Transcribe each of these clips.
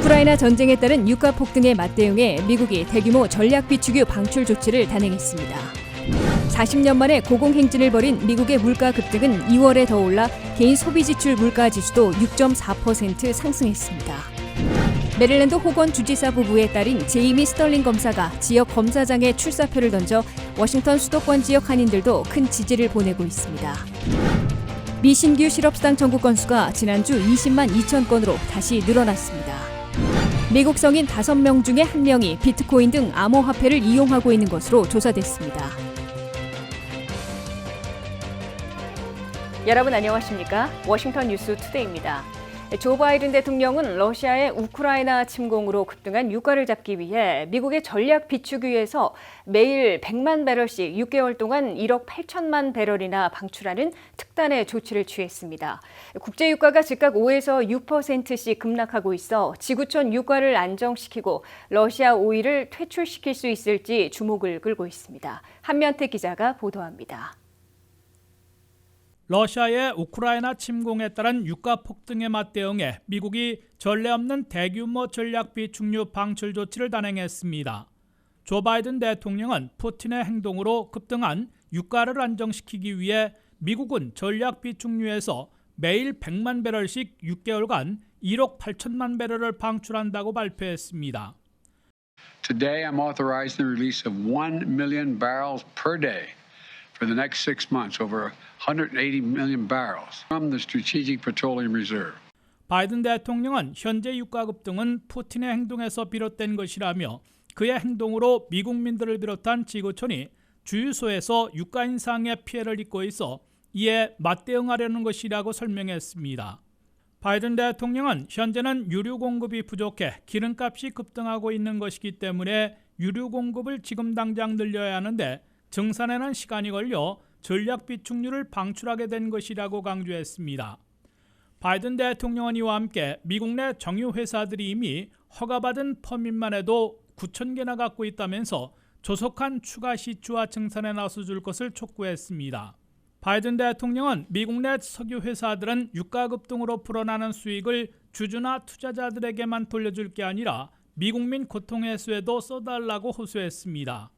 우크라이나 전쟁에 따른 유가 폭등에 맞대응해 미국이 대규모 전략 비축유 방출 조치를 단행했습니다. 40년 만에 고공행진을 벌인 미국의 물가 급등은 2월에 더 올라 개인 소비지출 물가지수도 6.4% 상승했습니다. 메릴랜드 호건 주지사 부부의 딸인 제이미 스털링 검사가 지역 검사장에 출사표를 던져 워싱턴 수도권 지역 한인들도 큰 지지를 보내고 있습니다. 미 신규 실업수당 청구 건수가 지난주 20만 2천 건으로 다시 늘어났습니다. 미국 성인 5명 중에 1명이 비트코인 등 암호화폐를 이용하고 있는 것으로 조사됐습니다. 여러분 안녕하십니까? 워싱턴 뉴스 투데이입니다. 조 바이든 대통령은 러시아의 우크라이나 침공으로 급등한 유가를 잡기 위해 미국의 전략 비축유에서 매일 100만 배럴씩 6개월 동안 1억 8천만 배럴이나 방출하는 특단의 조치를 취했습니다. 국제 유가가 즉각 5에서 6%씩 급락하고 있어 지구촌 유가를 안정시키고 러시아 오일을 퇴출시킬 수 있을지 주목을 끌고 있습니다. 한면태 기자가 보도합니다. 러시아의 우크라이나 침공에 따른 유가 폭등에 맞대응해 미국이 전례 없는 대규모 전략 비축유 방출 조치를 단행했습니다. 조 바이든 대통령은 푸틴의 행동으로 급등한 유가를 안정시키기 위해 미국은 전략 비축유에서 매일 100만 배럴씩 6개월간 1억 8천만 배럴을 방출한다고 발표했습니다. Today I'm authorizing the release of 1 million barrels per day. For the next 6 months, over 180 million barrels from the Strategic Petroleum Reserve. 바이든 대통령은 현재 유가 급등은 푸틴의 행동에서 비롯된 것이라며 그의 행동으로 미국민들을 비롯한 지구촌이 주유소에서 유가 인상의 피해를 입고 있어 이에 맞대응하려는 것이라고 설명했습니다. 바이든 대통령은 현재는 유류 공급이 부족해 기름값이 급등하고 있는 것이기 때문에 유류 공급을 지금 당장 늘려야 하는데 증산에는 시간이 걸려 전략 비축유를 방출하게 된 것이라고 강조했습니다. 바이든 대통령은 이와 함께 미국 내 정유 회사들이 이미 허가받은 퍼밋만 해도 9천 개나 갖고 있다면서 조속한 추가 시추와 증산에 나서줄 것을 촉구했습니다. 바이든 대통령은 미국 내 석유 회사들은 유가 급등으로 불어나는 수익을 주주나 투자자들에게만 돌려줄 게 아니라 미국민 고통 해소에도 써달라고 호소했습니다.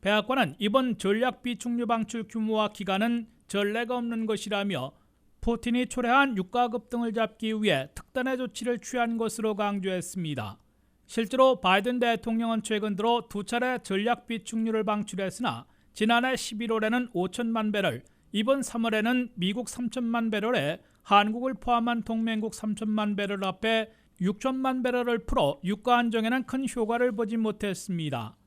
백악관은 이번 전략 비축유 방출 규모와 기간은 전례가 없는 것이라며 푸틴이 초래한 유가 급등을 잡기 위해 특단의 조치를 취한 것으로 강조했습니다. 실제로 바이든 대통령은 최근 들어 2차례 전략 비축유를 방출했으나 지난해 11월에는 5천만 배럴, 이번 3월에는 미국 3천만 배럴에 한국을 포함한 동맹국 3천만 배럴 앞에 6천만 배럴을 풀어 유가 안정에는 큰 효과를 보지 못했습니다.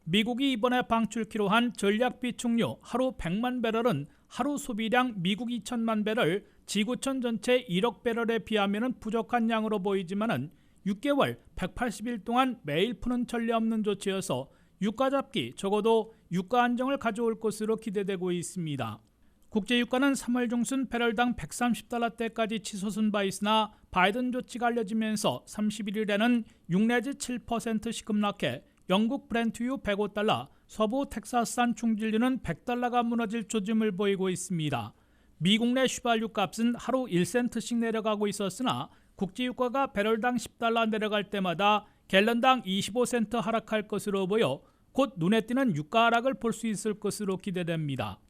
미국이 이번에 방출키로 한 전략 비축유 하루 100만 배럴은 하루 소비량 미국 2천만 배럴, 지구촌 전체 1억 배럴에 비하면 부족한 양으로 보이지만 6개월 180일 동안 매일 푸는 전례 없는 조치여서 유가 잡기 적어도 유가 안정을 가져올 것으로 기대되고 있습니다. 국제유가는 3월 중순 배럴당 130달러대까지 치솟은 바 있으나 바이든 조치가 알려지면서 31일에는 6 내지 7%씩 급락해 영국 브렌트유 105달러, 서부 텍사스산 중진유는 100달러가 무너질 조짐을 보이고 있습니다. 미국 내 휘발유 값은 하루 1센트씩 내려가고 있었으나 국제유가가 배럴당 10달러 내려갈 때마다 갤런당 25센트 하락할 것으로 보여 곧 눈에 띄는 유가 하락을 볼 수 있을 것으로 기대됩니다.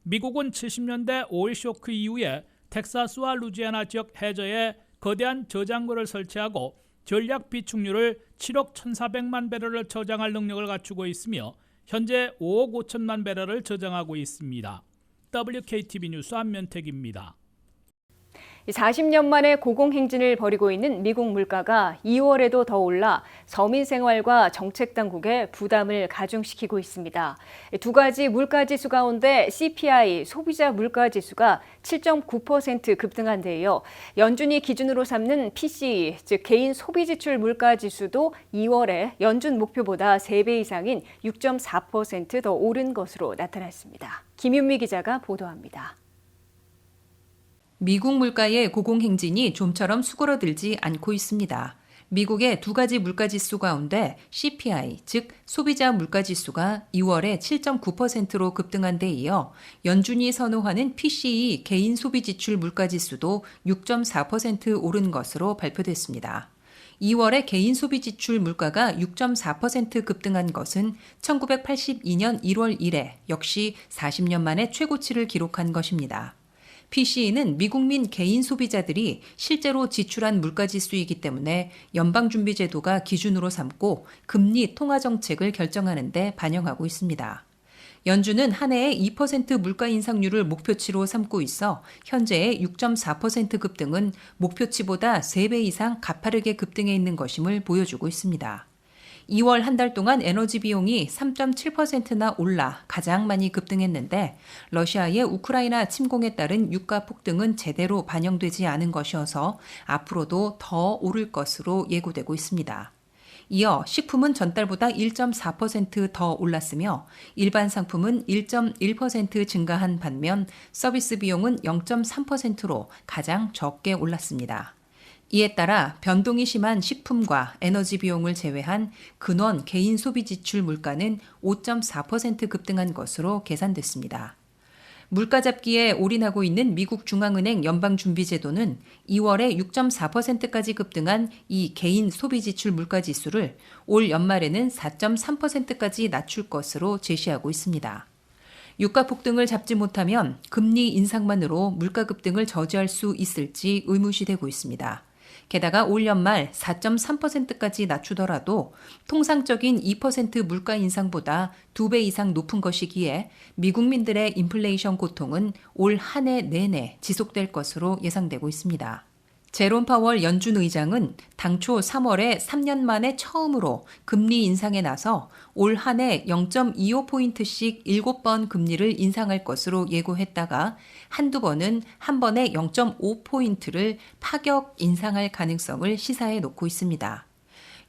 미국은 70년대 오일 쇼크 이후에 텍사스와 루지애나 지역 해저에 거대한 저장고를 설치하고 전략 비축유를 7억 1,400만 배럴을 저장할 능력을 갖추고 있으며 현재 5억 5천만 배럴을 저장하고 있습니다. WKTV 뉴스 한면택입니다. 40년 만에 고공행진을 벌이고 있는 미국 물가가 2월에도 더 올라 서민 생활과 정책 당국에 부담을 가중시키고 있습니다. 두 가지 물가지수 가운데 CPI, 소비자 물가지수가 7.9% 급등한 데이어 연준이 기준으로 삼는 PCE, 즉 개인 소비지출 물가지수도 2월에 연준 목표보다 3배 이상인 6.4% 더 오른 것으로 나타났습니다. 김윤미 기자가 보도합니다. 미국 물가의 고공행진이 좀처럼 수그러들지 않고 있습니다. 미국의 두 가지 물가지수 가운데 CPI, 즉 소비자 물가지수가 2월에 7.9%로 급등한 데 이어 연준이 선호하는 PCE 개인 소비지출 물가지수도 6.4% 오른 것으로 발표됐습니다. 2월에 개인 소비 지출 물가가 6.4% 급등한 것은 1982년 1월 이래 역시 40년 만에 최고치를 기록한 것입니다. PCE는 미국민 개인 소비자들이 실제로 지출한 물가지수이기 때문에 연방준비제도가 기준으로 삼고 금리 통화 정책을 결정하는 데 반영하고 있습니다. 연준은 한 해에 2% 물가 인상률을 목표치로 삼고 있어 현재의 6.4% 급등은 목표치보다 3배 이상 가파르게 급등해 있는 것임을 보여주고 있습니다. 2월 한 달 동안 에너지 비용이 3.7%나 올라 가장 많이 급등했는데 러시아의 우크라이나 침공에 따른 유가 폭등은 제대로 반영되지 않은 것이어서 앞으로도 더 오를 것으로 예고되고 있습니다. 이어 식품은 전달보다 1.4% 더 올랐으며 일반 상품은 1.1% 증가한 반면 서비스 비용은 0.3%로 가장 적게 올랐습니다. 이에 따라 변동이 심한 식품과 에너지 비용을 제외한 근원 개인 소비 지출 물가는 5.4% 급등한 것으로 계산됐습니다. 물가 잡기에 올인하고 있는 미국 중앙은행 연방준비제도는 2월에 6.4%까지 급등한 이 개인 소비 지출 물가 지수를 올 연말에는 4.3%까지 낮출 것으로 제시하고 있습니다. 유가 폭등을 잡지 못하면 금리 인상만으로 물가 급등을 저지할 수 있을지 의무시되고 있습니다. 게다가 올 연말 4.3%까지 낮추더라도 통상적인 2% 물가 인상보다 2배 이상 높은 것이기에 미국민들의 인플레이션 고통은 올 한 해 내내 지속될 것으로 예상되고 있습니다. 제롬 파월 연준 의장은 당초 3월에 3년 만에 처음으로 금리 인상에 나서 올 한 해 0.25포인트씩 7번 금리를 인상할 것으로 예고했다가 한두 번은 한 번에 0.5포인트를 파격 인상할 가능성을 시사해 놓고 있습니다.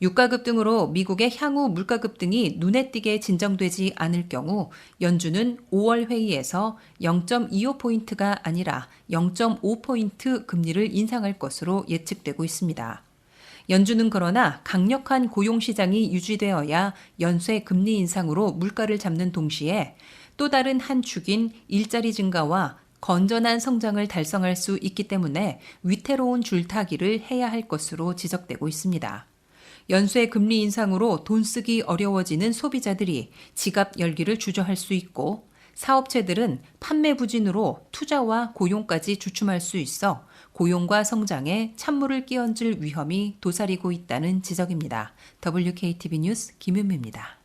유가 급등으로 미국의 향후 물가 급등이 눈에 띄게 진정되지 않을 경우 연준은 5월 회의에서 0.25포인트가 아니라 0.5포인트 금리를 인상할 것으로 예측되고 있습니다. 연준은 그러나 강력한 고용시장이 유지되어야 연쇄 금리 인상으로 물가를 잡는 동시에 또 다른 한 축인 일자리 증가와 건전한 성장을 달성할 수 있기 때문에 위태로운 줄타기를 해야 할 것으로 지적되고 있습니다. 연쇄 금리 인상으로 돈 쓰기 어려워지는 소비자들이 지갑 열기를 주저할 수 있고 사업체들은 판매 부진으로 투자와 고용까지 주춤할 수 있어 고용과 성장에 찬물을 끼얹을 위험이 도사리고 있다는 지적입니다. WKTV 뉴스 김윤미입니다.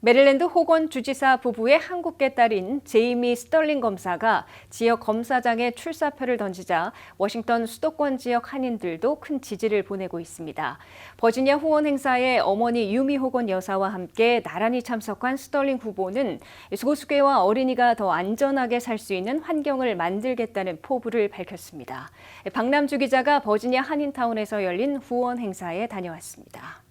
메릴랜드 호건 주지사 부부의 한국계 딸인 제이미 스털링 검사가 지역 검사장에 출사표를 던지자 워싱턴 수도권 지역 한인들도 큰 지지를 보내고 있습니다. 버지니아 후원 행사에 어머니 유미 호건 여사와 함께 나란히 참석한 스털링 후보는 소수계와 어린이가 더 안전하게 살 수 있는 환경을 만들겠다는 포부를 밝혔습니다. 박남주 기자가 버지니아 한인타운에서 열린 후원 행사에 다녀왔습니다.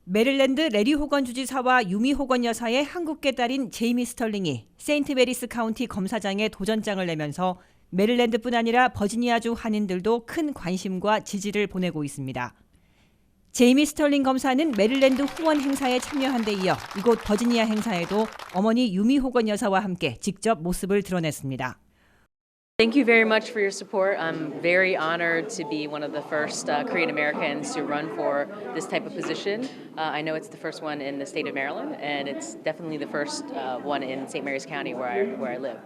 메릴랜드 레리 호건 주지사와 유미 호건 여사의 한국계 딸인 제이미 스털링이 세인트 메리스 카운티 검사장에 도전장을 내면서 메릴랜드뿐 아니라 버지니아주 한인들도 큰 관심과 지지를 보내고 있습니다. 제이미 스털링 검사는 메릴랜드 후원 행사에 참여한 데 이어 이곳 버지니아 행사에도 어머니 유미 호건 여사와 함께 직접 모습을 드러냈습니다. Thank you very much for your support. I'm very honored to be one of the first Korean Americans to run for this type of position. I know it's the first one in the state of Maryland, and it's definitely the first one in St. Mary's County where I live.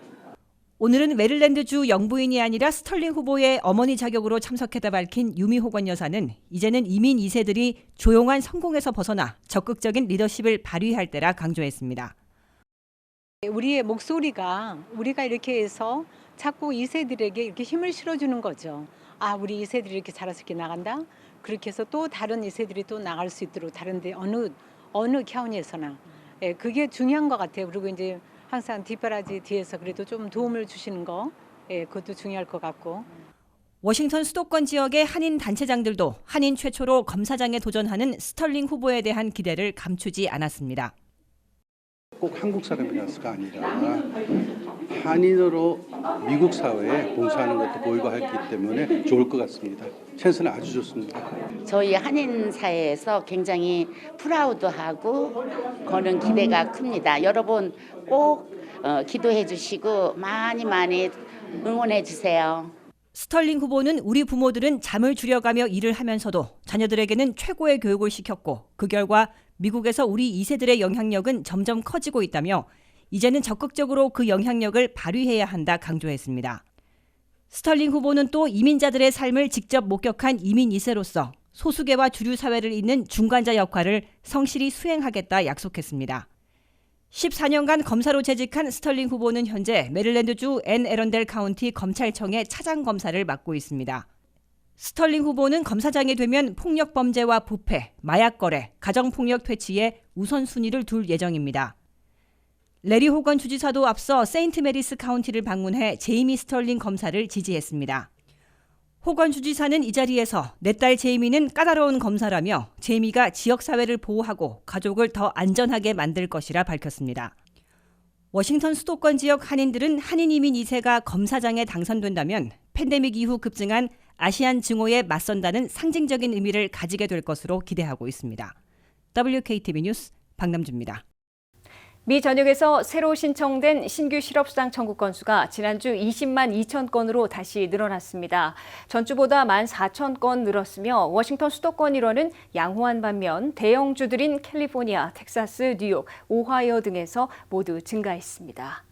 오늘은 메릴랜드주 영부인이 아니라 스털링 후보의 어머니 자격으로 참석했다 밝힌 유미 호건 여사는 이제는 이민 2세들이 조용한 성공에서 벗어나 적극적인 리더십을 발휘할 때라 강조했습니다. 우리의 목소리가 우리가 이렇게 해서 자꾸 2세들에게 이렇게 힘을 실어주는 거죠. 아, 우리 2세들이 이렇게 잘해서 이렇게 나간다. 그렇게 해서 또 다른 2세들이 또 나갈 수 있도록 다른데 어느 카운티에서나 그게 중요한 것 같아요. 그리고 이제 항상 뒷바라지 뒤에서 그래도 좀 도움을 주시는 거 그것도 중요할 것 같고. 워싱턴 수도권 지역의 한인 단체장들도 한인 최초로 검사장에 도전하는 스털링 후보에 대한 기대를 감추지 않았습니다. 꼭 한국 사람이라서가 아니라 한인으로 미국 사회에 봉사하는 것도 보이고 했기 때문에 좋을 것 같습니다. 찬스는 아주 좋습니다. 저희 한인 사회에서 굉장히 프라우드하고 그런 기대가 큽니다. 여러분 꼭 기도해 주시고 많이 응원해 주세요. 스털링 후보는 우리 부모들은 잠을 줄여가며 일을 하면서도 자녀들에게는 최고의 교육을 시켰고 그 결과 미국에서 우리 2세들의 영향력은 점점 커지고 있다며 이제는 적극적으로 그 영향력을 발휘해야 한다 강조했습니다. 스털링 후보는 또 이민자들의 삶을 직접 목격한 이민 2세로서 소수계와 주류 사회를 잇는 중간자 역할을 성실히 수행하겠다 약속했습니다. 14년간 검사로 재직한 스털링 후보는 현재 메릴랜드주 앤 에런델 카운티 검찰청의 차장 검사를 맡고 있습니다. 스털링 후보는 검사장이 되면 폭력 범죄와 부패, 마약 거래, 가정폭력 퇴치에 우선순위를 둘 예정입니다. 레리 호건 주지사도 앞서 세인트 메리스 카운티를 방문해 제이미 스털링 검사를 지지했습니다. 호건 주지사는 이 자리에서 내 딸 제이미는 까다로운 검사라며 제이미가 지역사회를 보호하고 가족을 더 안전하게 만들 것이라 밝혔습니다. 워싱턴 수도권 지역 한인들은 한인 이민 2세가 검사장에 당선된다면 팬데믹 이후 급증한 아시안 증오에 맞선다는 상징적인 의미를 가지게 될 것으로 기대하고 있습니다. WKTV 뉴스 박남주입니다. 미 전역에서 새로 신청된 신규 실업수당 청구 건수가 지난주 20만 2천 건으로 다시 늘어났습니다. 전주보다 1만 4천 건 늘었으며 워싱턴 수도권 일원은 양호한 반면 대형주들인 캘리포니아, 텍사스, 뉴욕, 오하이오 등에서 모두 증가했습니다.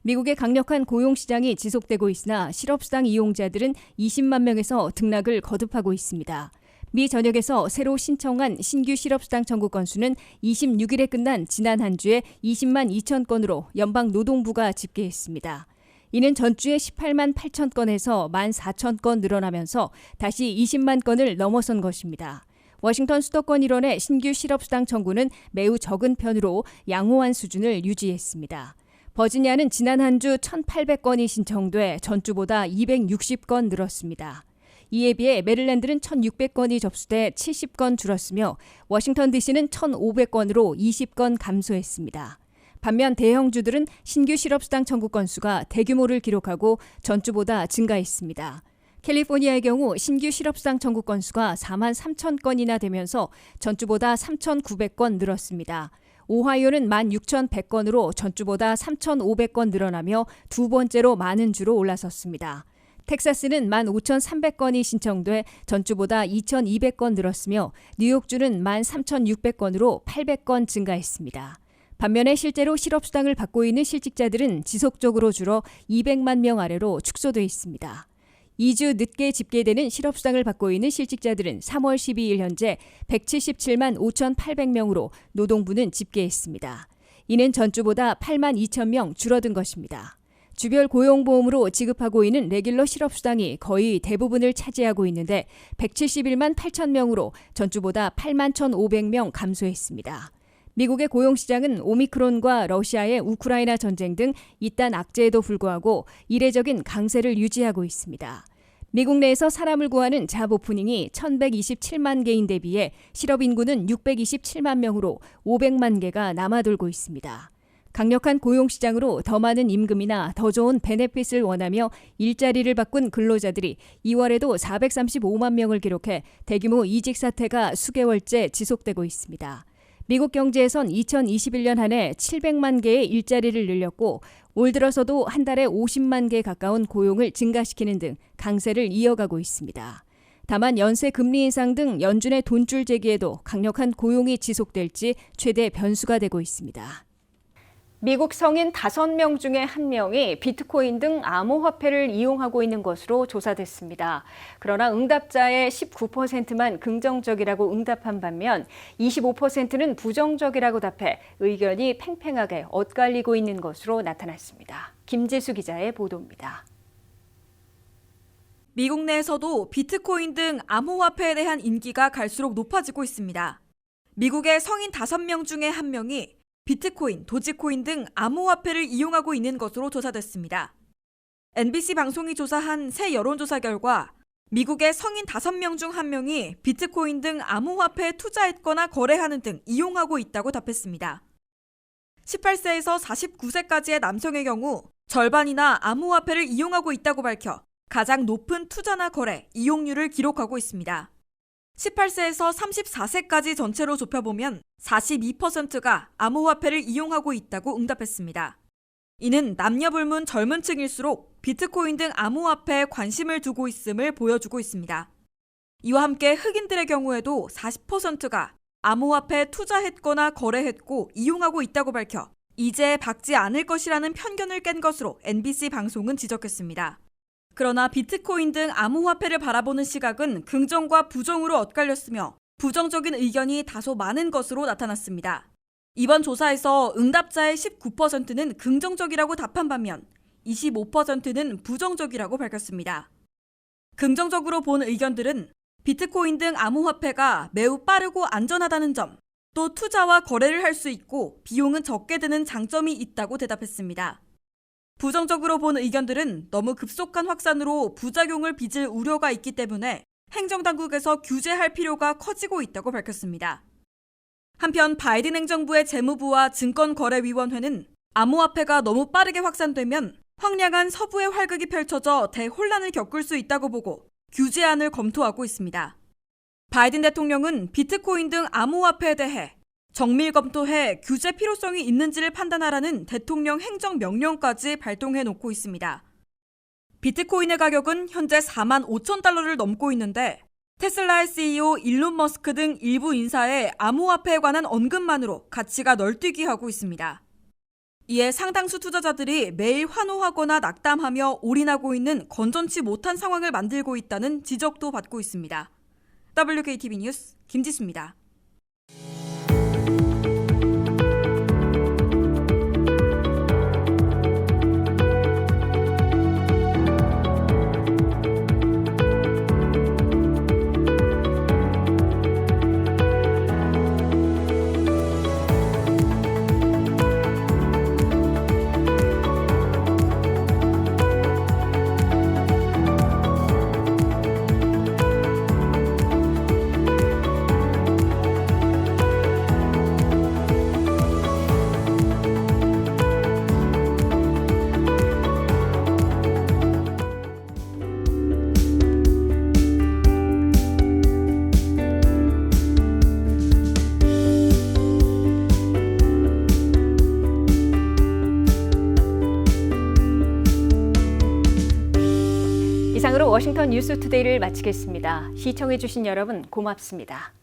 미국의 강력한 고용시장이 지속되고 있으나 실업수당 이용자들은 20만 명에서 등락을 거듭하고 있습니다. 미 전역에서 새로 신청한 신규 실업수당 청구 건수는 26일에 끝난 지난 한 주에 20만 2천 건으로 연방노동부가 집계했습니다. 이는 전주에 18만 8천 건에서 1만 4천 건 늘어나면서 다시 20만 건을 넘어선 것입니다. 워싱턴 수도권 일원의 신규 실업수당 청구는 매우 적은 편으로 양호한 수준을 유지했습니다. 버지니아는 지난 한 주 1,800건이 신청돼 전주보다 260건 늘었습니다. 이에 비해 메릴랜드는 1,600건이 접수돼 70건 줄었으며 워싱턴 DC는 1,500건으로 20건 감소했습니다. 반면 대형주들은 신규 실업수당 청구 건수가 대규모를 기록하고 전주보다 증가했습니다. 캘리포니아의 경우 신규 실업수당 청구 건수가 4만 3천 건이나 되면서 전주보다 3,900건 늘었습니다. 오하이오는 16,100건으로 전주보다 3,500건 늘어나며 두 번째로 많은 주로 올라섰습니다. 텍사스는 15,300건이 신청돼 전주보다 2,200건 늘었으며 뉴욕주는 13,600건으로 800건 증가했습니다. 반면에 실제로 실업수당을 받고 있는 실직자들은 지속적으로 줄어 200만 명 아래로 축소돼 있습니다. 2주 늦게 집계되는 실업수당을 받고 있는 실직자들은 3월 12일 현재 177만 5,800명으로 노동부는 집계했습니다. 이는 전주보다 8만 2천 명 줄어든 것입니다. 주별 고용보험으로 지급하고 있는 레귤러 실업수당이 거의 대부분을 차지하고 있는데 171만 8천 명으로 전주보다 8만 1,500명 감소했습니다. 미국의 고용시장은 오미크론과 러시아의 우크라이나 전쟁 등 잇단 악재에도 불구하고 이례적인 강세를 유지하고 있습니다. 미국 내에서 사람을 구하는 잡 오프닝이 1,127만 개인 대비해 실업 인구는 627만 명으로 500만 개가 남아돌고 있습니다. 강력한 고용시장으로 더 많은 임금이나 더 좋은 베네핏을 원하며 일자리를 바꾼 근로자들이 2월에도 435만 명을 기록해 대규모 이직 사태가 수개월째 지속되고 있습니다. 미국 경제에선 2021년 한 해 700만 개의 일자리를 늘렸고 올 들어서도 한 달에 50만 개 가까운 고용을 증가시키는 등 강세를 이어가고 있습니다. 다만 연쇄 금리 인상 등 연준의 돈줄 제기에도 강력한 고용이 지속될지 최대 변수가 되고 있습니다. 미국 성인 5명 중에 1명이 비트코인 등 암호화폐를 이용하고 있는 것으로 조사됐습니다. 그러나 응답자의 19%만 긍정적이라고 응답한 반면 25%는 부정적이라고 답해 의견이 팽팽하게 엇갈리고 있는 것으로 나타났습니다. 김재수 기자의 보도입니다. 미국 내에서도 비트코인 등 암호화폐에 대한 인기가 갈수록 높아지고 있습니다. 미국의 성인 5명 중에 1명이 비트코인, 도지코인 등 암호화폐를 이용하고 있는 것으로 조사됐습니다. NBC 방송이 조사한 새 여론조사 결과 미국의 성인 5명 중 1명이 비트코인 등 암호화폐에 투자했거나 거래하는 등 이용하고 있다고 답했습니다. 18세에서 49세까지의 남성의 경우 절반이나 암호화폐를 이용하고 있다고 밝혀 가장 높은 투자나 거래, 이용률을 기록하고 있습니다. 18세에서 34세까지 전체로 좁혀보면 42%가 암호화폐를 이용하고 있다고 응답했습니다. 이는 남녀 불문 젊은 층일수록 비트코인 등 암호화폐에 관심을 두고 있음을 보여주고 있습니다. 이와 함께 흑인들의 경우에도 40%가 암호화폐에 투자했거나 거래했고 이용하고 있다고 밝혀 이제 박지 않을 것이라는 편견을 깬 것으로 NBC 방송은 지적했습니다. 그러나 비트코인 등 암호화폐를 바라보는 시각은 긍정과 부정으로 엇갈렸으며 부정적인 의견이 다소 많은 것으로 나타났습니다. 이번 조사에서 응답자의 19%는 긍정적이라고 답한 반면 25%는 부정적이라고 밝혔습니다. 긍정적으로 본 의견들은 비트코인 등 암호화폐가 매우 빠르고 안전하다는 점, 또 투자와 거래를 할 수 있고 비용은 적게 드는 장점이 있다고 대답했습니다. 부정적으로 본 의견들은 너무 급속한 확산으로 부작용을 빚을 우려가 있기 때문에 행정당국에서 규제할 필요가 커지고 있다고 밝혔습니다. 한편 바이든 행정부의 재무부와 증권거래위원회는 암호화폐가 너무 빠르게 확산되면 황량한 서부의 활극이 펼쳐져 대혼란을 겪을 수 있다고 보고 규제안을 검토하고 있습니다. 바이든 대통령은 비트코인 등 암호화폐에 대해 정밀 검토해 규제 필요성이 있는지를 판단하라는 대통령 행정명령까지 발동해 놓고 있습니다. 비트코인의 가격은 현재 4만 5천 달러를 넘고 있는데 테슬라의 CEO 일론 머스크 등 일부 인사의 암호화폐에 관한 언급만으로 가치가 널뛰기 하고 있습니다. 이에 상당수 투자자들이 매일 환호하거나 낙담하며 올인하고 있는 건전치 못한 상황을 만들고 있다는 지적도 받고 있습니다. WKTV 뉴스 김지수입니다. 이상으로 워싱턴 뉴스투데이를 마치겠습니다. 시청해주신 여러분 고맙습니다.